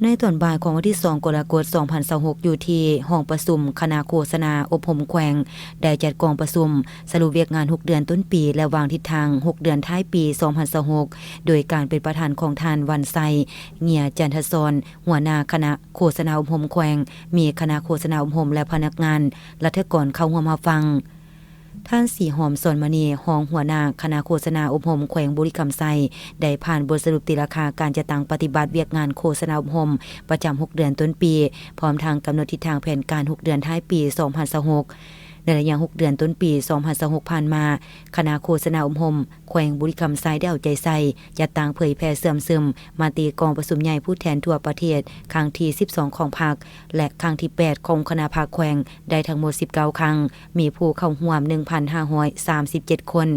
ในตอนบ่ายของวันที่2กรกฎาคม2026อยู่ที่ห้องประชุมคณะโฆษณาอบรมแขวงได้จัดกองประชุมสรุปเวียกงาน6เดือนต้นปีและวางทิศทาง6เดือนท้ายปี2026โดยการเป็นประธานของท่านวันไซเงียจันทศรหัวหน้าคณะโฆษณาอบรมแขวงมีคณะโฆษณาอบรมและพนักงานรัฐกรเข้าร่วมรับฟังท่านสีหอมสนมณีรองหัวหน้าคณะโฆษณาอบรมแขวงบุรีคำไซได้ผ่านบทสรุปตีราคาการจัดตั้งปฏิบัติเวียกงานโฆษณาอบรมประจำ6เดือนต้นปีพร้อมทางกำหนดทิศทางแผนการ6เดือนท้ายปี2026ในระยะ6เดือนต้นปี2026ผ่านมาคณะโฆษณาอบรมแขวงบุรีคำไซได้เอาใจใส่จัดตั้งเผยแพร่เสื่อมซึมมาตีกองประชุมใหญ่ผู้แทนทั่วประเทศครั้งที่12ของพรรคและครั้งที่8ของคณะภาคแขวงได้ทั้งหมด19ครั้งมีผู้เข้าร่วม 1,537 คน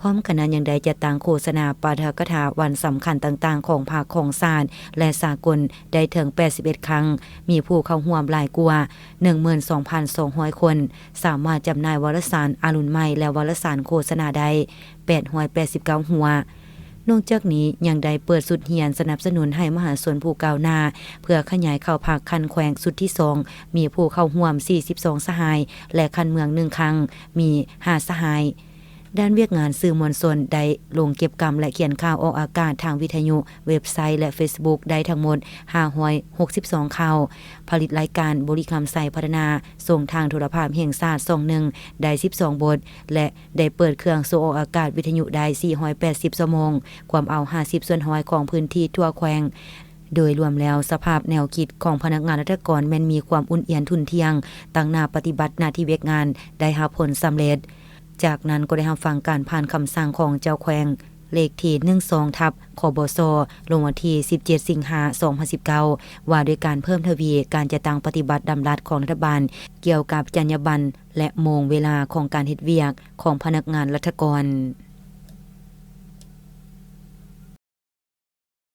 พร้อมกันนั้นยังได้จัดตั้งโฆษณาปาฐกถาวันสำคัญต่างๆของภาคของศาสตร์และสากลได้ถึง81ครั้งมีผู้เข้าร่วมหลายกว่า 12,200 คนสามารถจำหน่ายวารสารอรุณใหม่และวารสารโฆษณาได้889หัวนอกจากนี้ยังได้เปิดสุดเหียนสนับสนุนให้มหาชนผู้ก้าวหน้าเพื่อขยายเข้าภาคคันแขวงสุดที่2มีผู้เข้าร่วม42สหายและคันเมือง1ครั้งมี5สหายด้านเวียกงานสื่อมวลชนได้ลงเก็บกรรมและเขียนข่าวออกอากาศทางวิทยุเว็บไซต์และ Facebook ได้ทั้งหมด562ข่าวผลิตรายการบริคำไซพัฒนาส่งทางโทรภาพแห่งชาติ21ได้12บทและได้เปิดเครื่องส่งออกอากาศวิทยุได้480ชั่วโมงความเอา50ส่วน100ของพื้นที่ทั่วแขวงโดยรวมแล้วสภาพแนวคิดของพนักงานราชการแม้นมีความอุ่นเอียนทุนเที่ยงตั้งหน้าปฏิบัติหน้าที่เวียกงานได้รับผลสำเร็จจากนั้นก็ได้รับฟังการผ่านคำสั่งของเจ้าแขวงเลขที่12ทับคบสลงวันที่17สิงหาคม2019ว่าด้วยการเพิ่มทวีการจัดตั้งปฏิบัติดำรัสของรัฐบาลเกี่ยวกับจรรยาบรรณและโมงเวลาของการเฮ็ดเวียกของพนักงานราชการ